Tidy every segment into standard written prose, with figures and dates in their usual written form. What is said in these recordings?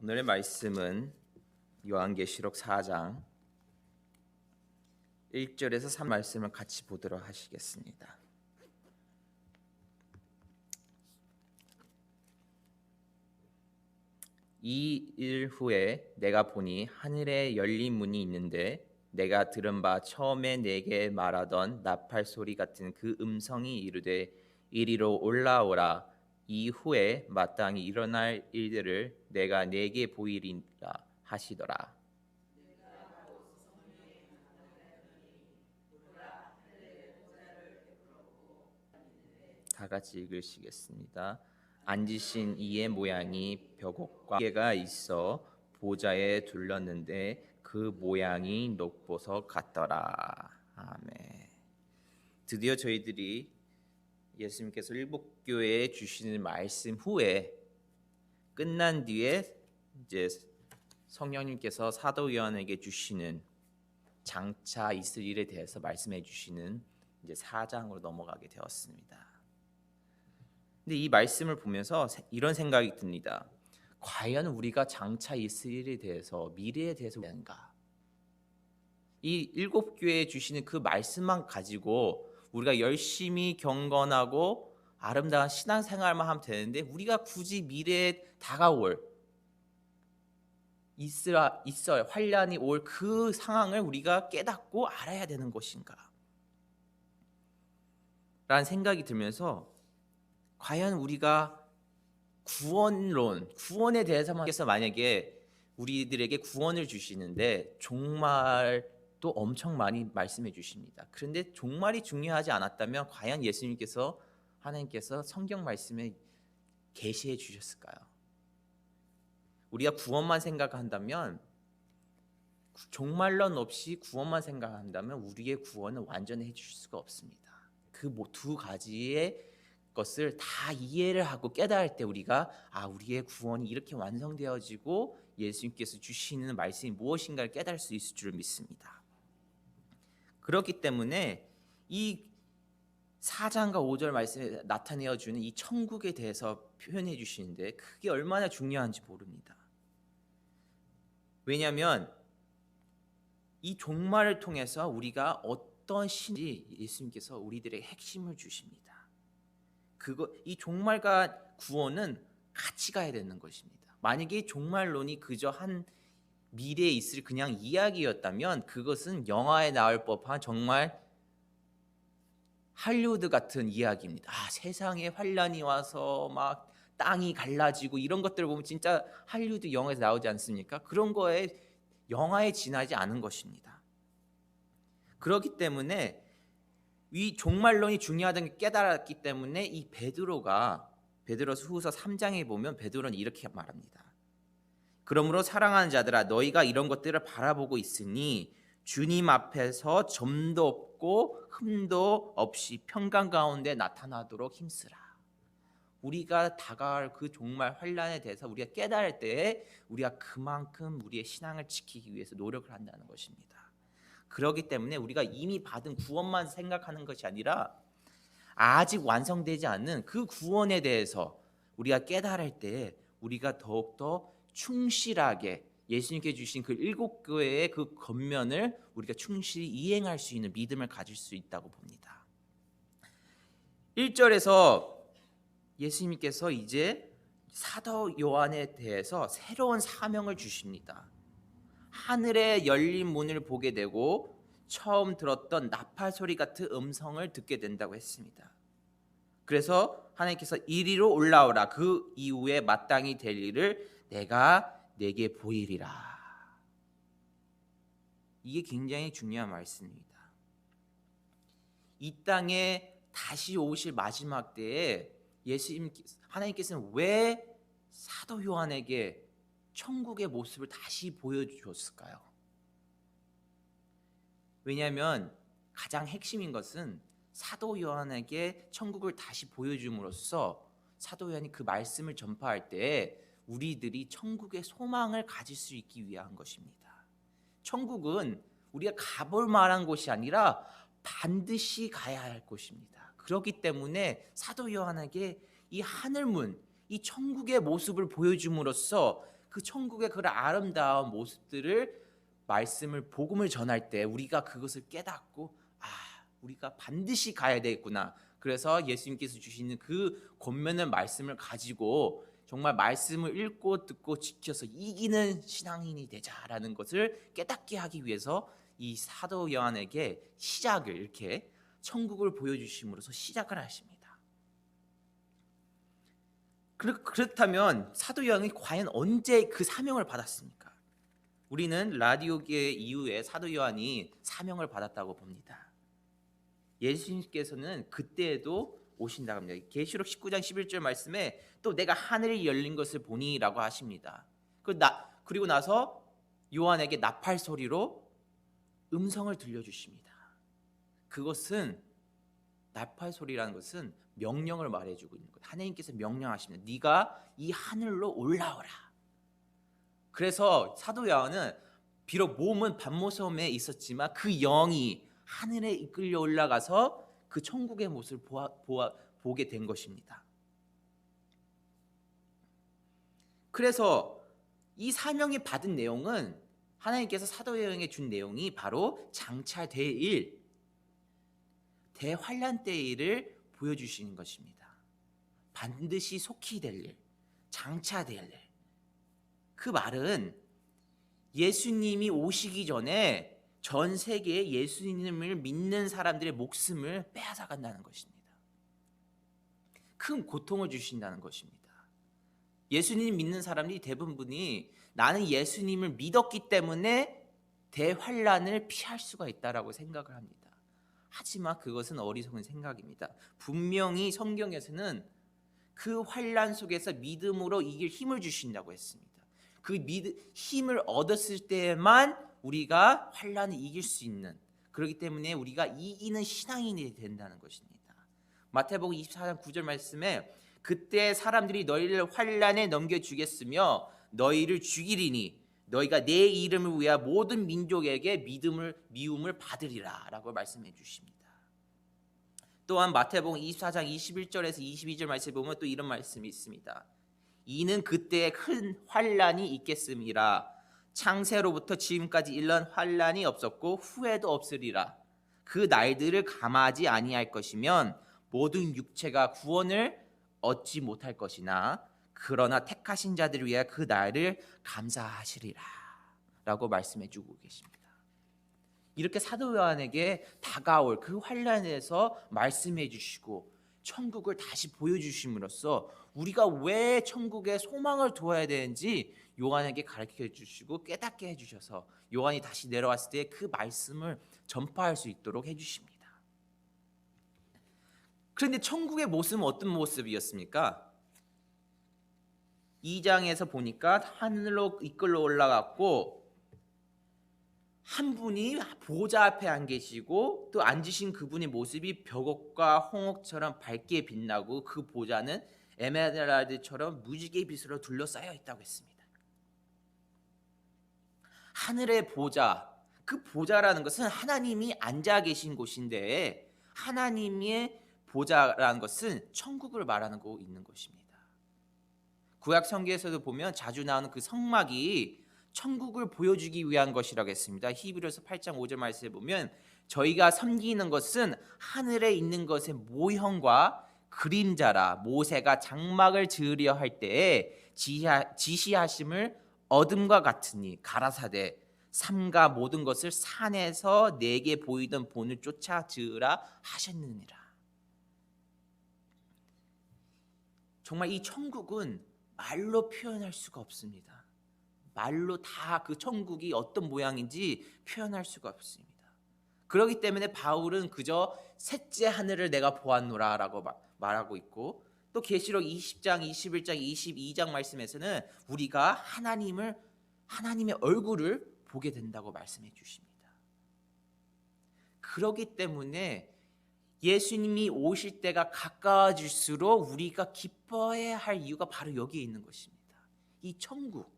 오늘의 말씀은 요한계시록 4장 1절에서 3 말씀을 같이 보도록 하시겠습니다. 이 일 후에 내가 보니 하늘에 열린 문이 있는데 내가 들은 바 처음에 내게 말하던 나팔 소리 같은 그 음성이 이르되 이리로 올라오라. 이후에 마땅히 일어날 일들을 내가 내게 보이리라 하시더라. 다 같이 읽으시겠습니다. 앉으신 이의 모양이 벽옥과 기계가 있어 보좌에 둘렀는데 그 모양이 녹보석 같더라. 아멘. 드디어 저희들이 예수님께서 일곱 교회에 주시는 말씀 후에 끝난 뒤에 이제 성령님께서 사도 요한에게 주시는 장차 있을 일에 대해서 말씀해 주시는 이제 4장으로 넘어가게 되었습니다. 근데 이 말씀을 보면서 이런 생각이 듭니다. 과연 우리가 장차 있을 일에 대해서 미래에 대해서 뭔가 이 일곱 교회에 주시는 그 말씀만 가지고 우리가 열심히 경건하고 아름다운 신앙생활만 하면 되는데 우리가 굳이 미래에 다가올 있어야 환란이 올 그 상황을 우리가 깨닫고 알아야 되는 것인가? 라는 생각이 들면서 과연 우리가 구원에 대해서만 해서 만약에 우리들에게 구원을 주시는데 종말도 엄청 많이 말씀해 주십니다. 그런데 종말이 중요하지 않았다면 과연 예수님께서 하나님께서 성경 말씀에 계시해 주셨을까요? 우리가 구원만 생각한다면 종말론 없이 구원만 생각한다면 우리의 구원은 완전히 해주실 수가 없습니다. 그 두 가지의 것을 다 이해를 하고 깨달을 때 우리가 우리의 구원이 이렇게 완성되어지고 예수님께서 주시는 말씀이 무엇인가를 깨달을 수 있을 줄 믿습니다. 그렇기 때문에 이 4장과 5절 말씀에 나타내어 주는 이 천국에 대해서 표현해 주시는데 그게 얼마나 중요한지 모릅니다. 왜냐하면 이 종말을 통해서 우리가 어떤 신지 예수님께서 우리들에게 핵심을 주십니다. 이 종말과 구원은 같이 가야 되는 것입니다. 만약에 종말론이 그저 한 미래에 있을 그냥 이야기였다면 그것은 영화에 나올 법한 정말 할리우드 같은 이야기입니다. 세상에 환란이 와서 막 땅이 갈라지고 이런 것들을 보면 진짜 할리우드 영화에서 나오지 않습니까? 그런 거에 영화에 지나지 않은 것입니다. 그렇기 때문에 이 종말론이 중요하다는 게 깨달았기 때문에 이 베드로서 후서 3장에 보면 베드로는 이렇게 말합니다. 그러므로 사랑하는 자들아 너희가 이런 것들을 바라보고 있으니 주님 앞에서 점도 없고 흠도 없이 평강 가운데 나타나도록 힘쓰라. 우리가 다가올 그 종말 환란에 대해서 우리가 깨달을 때에 우리가 그만큼 우리의 신앙을 지키기 위해서 노력을 한다는 것입니다. 그렇기 때문에 우리가 이미 받은 구원만 생각하는 것이 아니라 아직 완성되지 않는 그 구원에 대해서 우리가 깨달을 때 우리가 더욱더 충실하게 예수님께 주신 그 일곱 교회의 그 겉면을 우리가 충실히 이행할 수 있는 믿음을 가질 수 있다고 봅니다. 1절에서 예수님께서 이제 사도 요한에 대해서 새로운 사명을 주십니다. 하늘에 열린 문을 보게 되고 처음 들었던 나팔 소리 같은 음성을 듣게 된다고 했습니다. 그래서 하나님께서 이리로 올라오라. 그 이후에 마땅히 될 일을 내가 내게 보이리라. 이게 굉장히 중요한 말씀입니다. 이 땅에 다시 오실 마지막 때에 하나님께서는 왜 사도 요한에게 천국의 모습을 다시 보여주셨을까요? 왜냐하면 가장 핵심인 것은 사도 요한에게 천국을 다시 보여줌으로써 사도 요한이 그 말씀을 전파할 때 우리들이 천국의 소망을 가질 수 있기 위한 것입니다. 천국은 우리가 가볼 만한 곳이 아니라 반드시 가야 할 곳입니다. 그렇기 때문에 사도 요한에게 이 하늘문, 이 천국의 모습을 보여줌으로써 그 천국의 그 아름다운 모습들을 말씀을 복음을 전할 때 우리가 그것을 깨닫고 우리가 반드시 가야 되겠구나. 그래서 예수님께서 주시는 그 권면의 말씀을 가지고 정말 말씀을 읽고 듣고 지켜서 이기는 신앙인이 되자라는 것을 깨닫게 하기 위해서 이 사도 요한에게 시작을 이렇게 천국을 보여주심으로써 시작을 하십니다. 그렇다면 사도 요한이 과연 언제 그 사명을 받았습니까? 우리는 라디오계 이후에 사도 요한이 사명을 받았다고 봅니다. 예수님께서는 그때에도 오신다고 합니다. 계시록 19장 11절 말씀에 또 내가 하늘이 열린 것을 보니라고 하십니다. 그리고 나서 요한에게 나팔 소리로 음성을 들려주십니다. 그것은 나팔 소리라는 것은 명령을 말해주고 있는 거예요. 하나님께서 명령하십니다. 네가 이 하늘로 올라오라. 그래서 사도 요한은 비록 몸은 밤모섬에 있었지만 그 영이 하늘에 이끌려 올라가서 그 천국의 모습을 보게 된 것입니다. 그래서 이 사명이 받은 내용은 하나님께서 사도 요한에게 준 내용이 바로 장차 될 대환란 때의 일을 보여주시는 것입니다. 반드시 속히 될 일, 장차 될 일. 그 말은 예수님이 오시기 전에 전 세계에 예수님을 믿는 사람들의 목숨을 빼앗아 간다는 것입니다. 큰 고통을 주신다는 것입니다. 예수님 믿는 사람들이 대부분이 나는 예수님을 믿었기 때문에 대환란을 피할 수가 있다라고 생각을 합니다. 하지만 그것은 어리석은 생각입니다. 분명히 성경에서는 그 환란 속에서 믿음으로 이길 힘을 주신다고 했습니다. 그 힘을 얻었을 때만 우리가 환란을 이길 수 있는, 그렇기 때문에 우리가 이기는 신앙인이 된다는 것입니다. 마태복음 24장 9절 말씀에 그때 사람들이 너희를 환란에 넘겨주겠으며 너희를 죽이리니 너희가 내 이름을 위하여 모든 민족에게 미움을 받으리라 라고 말씀해 주십니다. 또한 마태복음 24장 21절에서 22절 말씀에 보면 또 이런 말씀이 있습니다. 이는 그때에 큰 환란이 있겠음이라. 창세로부터 지금까지 일런 환란이 없었고 후에도 없으리라. 그 날들을 감하지 아니할 것이면 모든 육체가 구원을 얻지 못할 것이나 그러나 택하신 자들을 위하여 그 날을 감사하시리라 라고 말씀해 주고 계십니다. 이렇게 사도 요한에게 다가올 그 환란에서 말씀해 주시고 천국을 다시 보여주심으로써 우리가 왜 천국에 소망을 두어야 되는지 요한에게 가르쳐 주시고 깨닫게 해주셔서 요한이 다시 내려왔을 때 그 말씀을 전파할 수 있도록 해주십니다. 그런데 천국의 모습은 어떤 모습이었습니까? 2장에서 보니까 하늘로 이끌러 올라갔고 한 분이 보좌 앞에 안 계시고 또 앉으신 그분의 모습이 벽옥과 홍옥처럼 밝게 빛나고 그 보좌는 에메랄드처럼 무지개 빛으로 둘러싸여 있다고 했습니다. 하늘의 보좌, 그 보좌라는 것은 하나님이 앉아 계신 곳인데 하나님의 보좌라는 것은 천국을 말하는 거 있는 것입니다. 구약 성경에서도 보면 자주 나오는 그 성막이 천국을 보여주기 위한 것이라고 했습니다. 히브리서 8장 5절 말씀에 보면 저희가 섬기는 것은 하늘에 있는 것의 모형과 그림자라. 모세가 장막을 지으려 할 때에 지시하심을 어둠과 같으니 가라사대 삼가 모든 것을 산에서 내게 보이던 본을 쫓아 지으라 하셨느니라. 정말 이 천국은 말로 표현할 수가 없습니다. 말로 다 그 천국이 어떤 모양인지 표현할 수가 없습니다. 그렇기 때문에 바울은 그저 셋째 하늘을 내가 보았노라 라고 말하고 있고 또 계시록 20장, 21장, 22장 말씀에서는 우리가 하나님의 얼굴을 보게 된다고 말씀해 주십니다. 그렇기 때문에 예수님이 오실 때가 가까워질수록 우리가 기뻐해야 할 이유가 바로 여기에 있는 것입니다. 이 천국,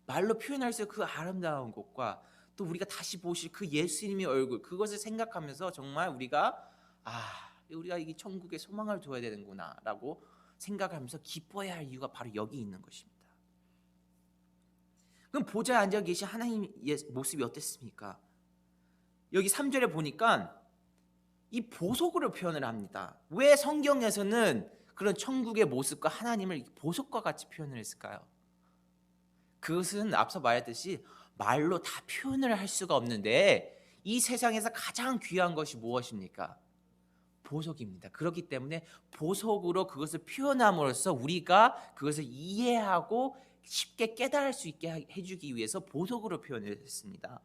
말로 표현할 수 없는 그 아름다운 곳과 또 우리가 다시 보실 그 예수님의 얼굴, 그것을 생각하면서 정말 우리가 이 천국에 소망을 둬야 되는구나 라고 생각하면서 기뻐해야 할 이유가 바로 여기 있는 것입니다. 그럼 보좌에 앉아 계신 하나님의 모습이 어땠습니까? 여기 3절에 보니까 이 보석으로 표현을 합니다. 왜 성경에서는 그런 천국의 모습과 하나님을 보석과 같이 표현을 했을까요? 그것은 앞서 말했듯이 말로 다 표현을 할 수가 없는데 이 세상에서 가장 귀한 것이 무엇입니까? 보석입니다. 그렇기 때문에 보석으로 그것을 표현함으로써 우리가 그것을 이해하고 쉽게 깨달을 수 있게 해주기 위해서 보석으로 표현을 했습니다.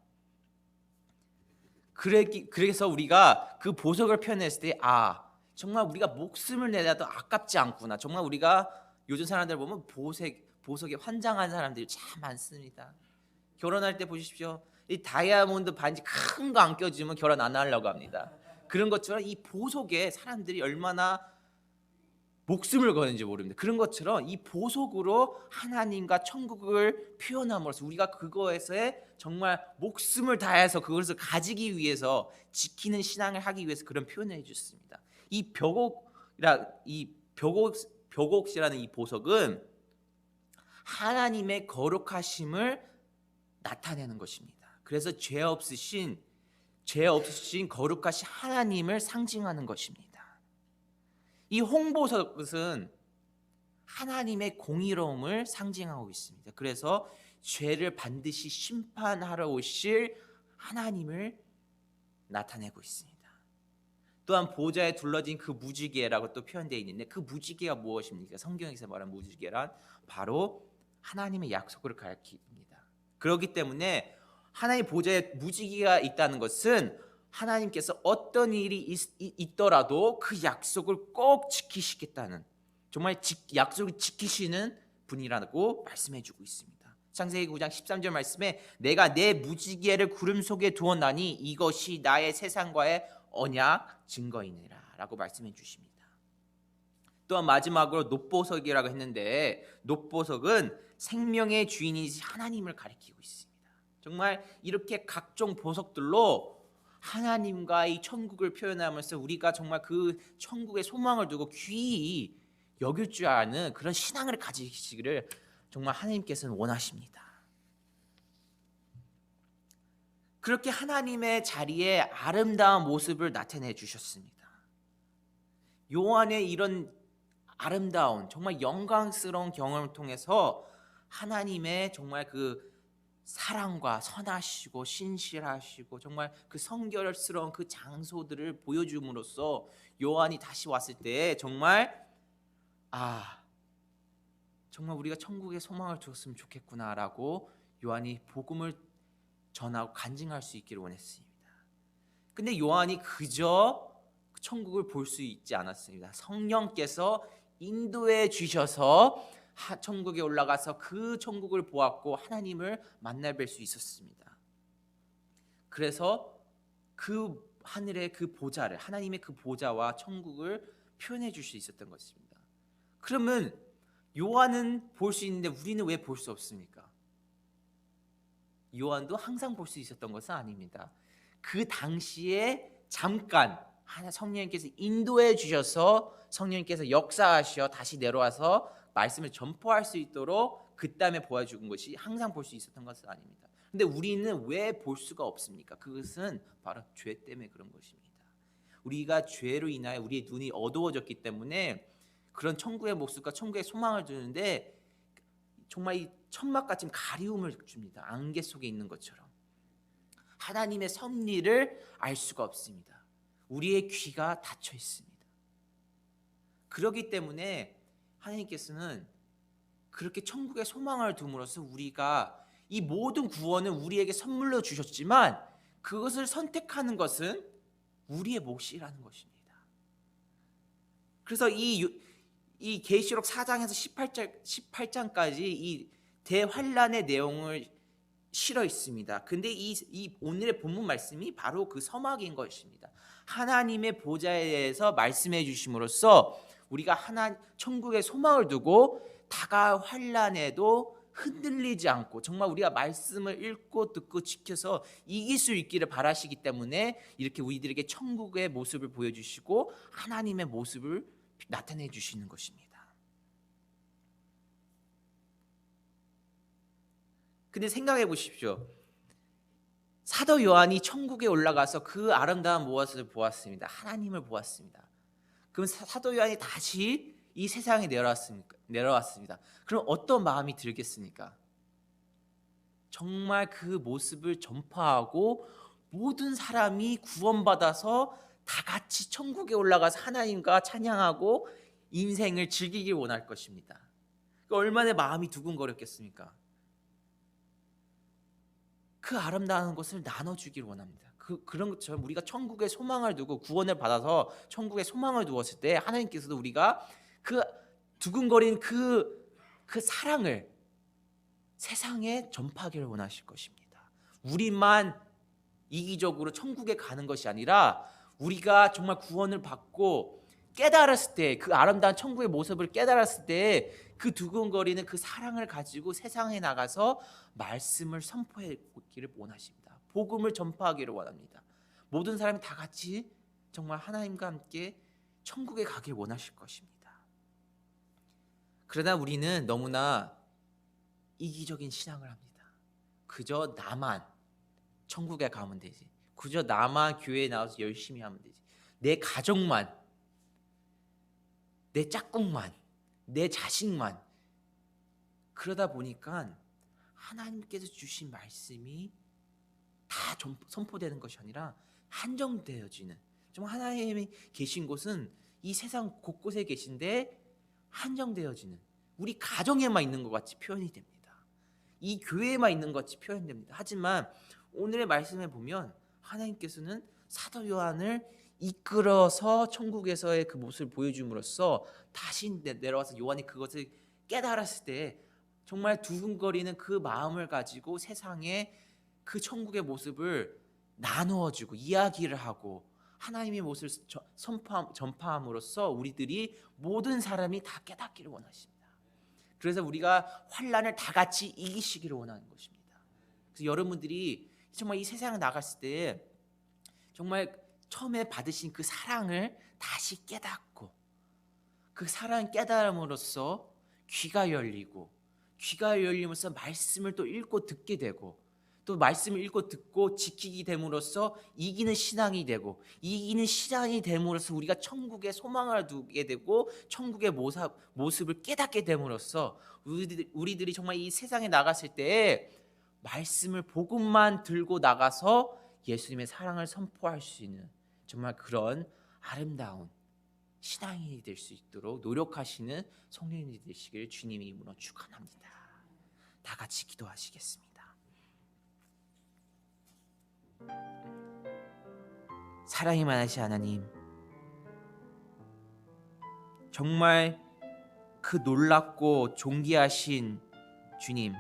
그래서 우리가 그 보석을 표현했을 때 정말 우리가 목숨을 내놔도 아깝지 않구나. 정말 우리가 요즘 사람들 보면 보석에 환장한 사람들이 참 많습니다. 결혼할 때 보십시오. 이 다이아몬드 반지 큰 거 안 껴주면 결혼 안 하려고 합니다. 그런 것처럼 이 보석에 사람들이 얼마나 목숨을 거는지 모릅니다. 그런 것처럼 이 보석으로 하나님과 천국을 표현함으로써 우리가 그거에서의 정말 목숨을 다해서 그것을 가지기 위해서 지키는 신앙을 하기 위해서 그런 표현을 해주셨습니다. 이 벽옥이라는 이 보석은 하나님의 거룩하심을 나타내는 것입니다. 그래서 죄 없으신 거룩하신 하나님을 상징하는 것입니다. 이 홍보석은 하나님의 공의로움을 상징하고 있습니다. 그래서 죄를 반드시 심판하러 오실 하나님을 나타내고 있습니다. 또한 보좌에 둘러진 그 무지개라고 또 표현되어 있는데 그 무지개가 무엇입니까? 성경에서 말하는 무지개란 바로 하나님의 약속을 가리킵니다. 그렇기 때문에 하나님 보좌에 무지개가 있다는 것은 하나님께서 어떤 일이 있더라도 그 약속을 꼭 지키시겠다는 정말 약속을 지키시는 분이라고 말씀해주고 있습니다. 창세기 9장 13절 말씀에 내가 내 무지개를 구름 속에 두었나니 이것이 나의 세상과의 언약 증거이니라 라고 말씀해 주십니다. 또한 마지막으로 놋보석이라고 했는데 놋보석은 생명의 주인이신 하나님을 가리키고 있습니다. 정말 이렇게 각종 보석들로 하나님과 이 천국을 표현하면서 우리가 정말 그 천국의 소망을 두고 귀히 여길 줄 아는 그런 신앙을 가지시기를 정말 하나님께서는 원하십니다. 그렇게 하나님의 자리에 아름다운 모습을 나타내 주셨습니다. 요한의 이런 아름다운 정말 영광스러운 경험을 통해서 하나님의 정말 그 사랑과 선하시고 신실하시고 정말 그 성결스러운 그 장소들을 보여줌으로써 요한이 다시 왔을 때 정말 정말 우리가 천국의 소망을 두었으면 좋겠구나라고 요한이 복음을 전하고 간증할 수 있기를 원했습니다. 근데 요한이 그저 천국을 볼 수 있지 않았습니다. 성령께서 인도해 주셔서 천국에 올라가서 그 천국을 보았고 하나님을 만나 뵐 수 있었습니다. 그래서 그 하늘의 그 보좌를 하나님의 그 보좌와 천국을 표현해 줄 수 있었던 것입니다. 그러면 요한은 볼 수 있는데 우리는 왜 볼 수 없습니까? 요한도 항상 볼 수 있었던 것은 아닙니다. 그 당시에 잠깐 성령님께서 인도해 주셔서 성령님께서 역사하셔 다시 내려와서 말씀을 전포할 수 있도록 그 땀에 보여준 것이 항상 볼 수 있었던 것은 아닙니다. 근데 우리는 왜 볼 수가 없습니까? 그것은 바로 죄 때문에 그런 것입니다. 우리가 죄로 인하여 우리의 눈이 어두워졌기 때문에 그런 천국의 모습과 천국의 소망을 두는데 정말 이 천막같이 가리움을 줍니다. 안개 속에 있는 것처럼 하나님의 섭리를 알 수가 없습니다. 우리의 귀가 닫혀 있습니다. 그렇기 때문에 하나님께서는 그렇게 천국의 소망을 둠으로써 우리가 이 모든 구원은 우리에게 선물로 주셨지만 그것을 선택하는 것은 우리의 몫이라는 것입니다. 그래서 이 계시록 4장에서 18장까지 이 대환란의 내용을 실어 있습니다. 근데 이 오늘의 본문 말씀이 바로 그 서막인 것입니다. 하나님의 보좌에 대해서 말씀해 주심으로써 우리가 천국의 소망을 두고 다가올 환란에도 흔들리지 않고 정말 우리가 말씀을 읽고 듣고 지켜서 이길 수 있기를 바라시기 때문에 이렇게 우리들에게 천국의 모습을 보여주시고 하나님의 모습을 나타내 주시는 것입니다. 근데 생각해 보십시오. 사도 요한이 천국에 올라가서 그 아름다운 무엇을 보았습니다. 하나님을 보았습니다. 그럼 사도 요한이 다시 이 세상에 내려왔습니다. 그럼 어떤 마음이 들겠습니까? 정말 그 모습을 전파하고 모든 사람이 구원받아서 다 같이 천국에 올라가서 하나님과 찬양하고 인생을 즐기길 원할 것입니다. 얼마나 마음이 두근거렸겠습니까? 그 아름다운 것을 나눠주길 원합니다. 그런 것처럼 우리가 천국에 소망을 두고 구원을 받아서 천국에 소망을 두었을 때 하나님께서도 우리가 그 두근거린 그 사랑을 세상에 전파하기를 원하실 것입니다. 우리만 이기적으로 천국에 가는 것이 아니라 우리가 정말 구원을 받고 깨달았을 때, 그 아름다운 천국의 모습을 깨달았을 때 그 두근거리는 그 사랑을 가지고 세상에 나가서 말씀을 선포하기를 원하십니다. 복음을 전파하기를 원합니다. 모든 사람이 다 같이 정말 하나님과 함께 천국에 가길 원하실 것입니다. 그러나 우리는 너무나 이기적인 신앙을 합니다. 그저 나만 천국에 가면 되지. 그저 나만 교회에 나와서 열심히 하면 되지. 내 가족만, 내 짝꿍만, 내 자식만. 그러다 보니까 하나님께서 주신 말씀이 다 선포되는 것이 아니라 한정되어지는, 좀 하나님이 계신 곳은 이 세상 곳곳에 계신데 한정되어지는, 우리 가정에만 있는 것 같이 표현이 됩니다. 이 교회에만 있는 것 같이 표현됩니다. 하지만 오늘의 말씀에 보면 하나님께서는 사도 요한을 이끌어서 천국에서의 그 모습을 보여줌으로써 다시 내려와서 요한이 그것을 깨달았을 때 정말 두근거리는 그 마음을 가지고 세상에 그 천국의 모습을 나누어주고 이야기를 하고 하나님의 모습을 전파함으로써 우리들이 모든 사람이 다 깨닫기를 원하십니다. 그래서 우리가 환난을 다 같이 이기시기를 원하는 것입니다. 그래서 여러분들이 정말 이 세상에 나갔을 때 정말 처음에 받으신 그 사랑을 다시 깨닫고 그 사랑을 깨달음으로써 귀가 열림으로써 말씀을 또 읽고 듣게 되고 또 말씀을 읽고 듣고 지키게 됨으로써 이기는 신앙이 되고 이기는 신앙이 됨으로써 우리가 천국에 소망을 두게 되고 천국의 모습을 깨닫게 됨으로써 우리들이 정말 이 세상에 나갔을 때 말씀을 복음만 들고 나가서 예수님의 사랑을 선포할 수 있는 정말 그런 아름다운 신앙이 될 수 있도록 노력하시는 성령님이 되시길 주님의 이름으로 축원합니다. 다 같이 기도하시겠습니다. 사랑이 많으신 하나님, 정말 그 놀랍고 존귀하신 주님,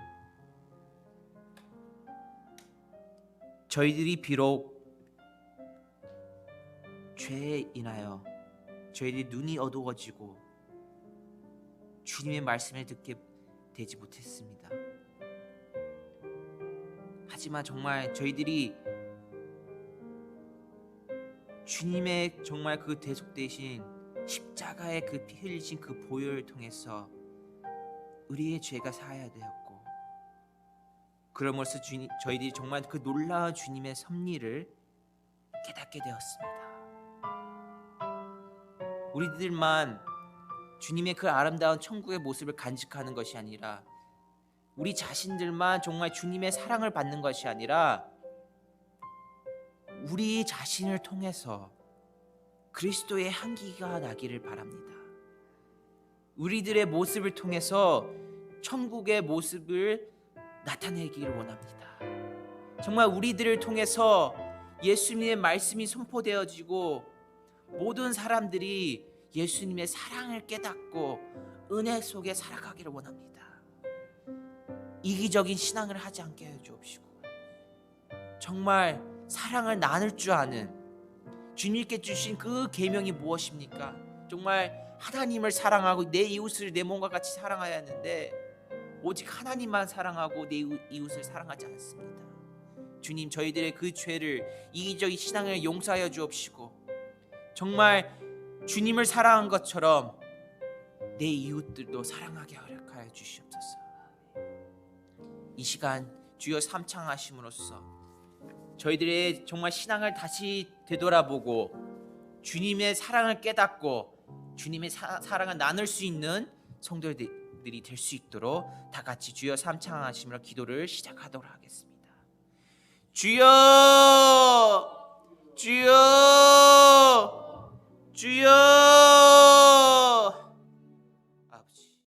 저희들이 비록 죄에 인하여 저희들이 눈이 어두워지고 주님의 말씀을 듣게 되지 못했습니다. 하지만 정말 저희들이 주님의 정말 그 대속되신 십자가의 그 피 흘리신 그 보혈을 통해서 우리의 죄가 사하야 되었고, 그러므로써 저희들이 정말 그 놀라운 주님의 섭리를 깨닫게 되었습니다. 우리들만 주님의 그 아름다운 천국의 모습을 간직하는 것이 아니라 우리 자신들만 정말 주님의 사랑을 받는 것이 아니라 우리 자신을 통해서 그리스도의 향기가 나기를 바랍니다. 우리들의 모습을 통해서 천국의 모습을 나타내기를 원합니다. 정말 우리들을 통해서 예수님의 말씀이 선포되어지고 모든 사람들이 예수님의 사랑을 깨닫고 은혜 속에 살아가기를 원합니다. 이기적인 신앙을 하지 않게 해 주옵시고 정말 사랑을 나눌 줄 아는 주님께 주신 그 계명이 무엇입니까? 정말 하나님을 사랑하고 내 이웃을 내 몸과 같이 사랑해야 하는데 오직 하나님만 사랑하고 내 이웃을 사랑하지 않습니다. 주님, 저희들의 그 죄를, 이기적인 신앙을 용서하여 주옵시고 정말 주님을 사랑한 것처럼 내 이웃들도 사랑하게 허락하여 주시옵소서. 이 시간 주여 삼창하심으로써 저희들의 정말 신앙을 다시 되돌아보고 주님의 사랑을 깨닫고 주님의 사랑을 나눌 수 있는 성도들이 될 수 있도록 다 같이 주여 삼창하심으로 기도를 시작하도록 하겠습니다. 주여, 주여,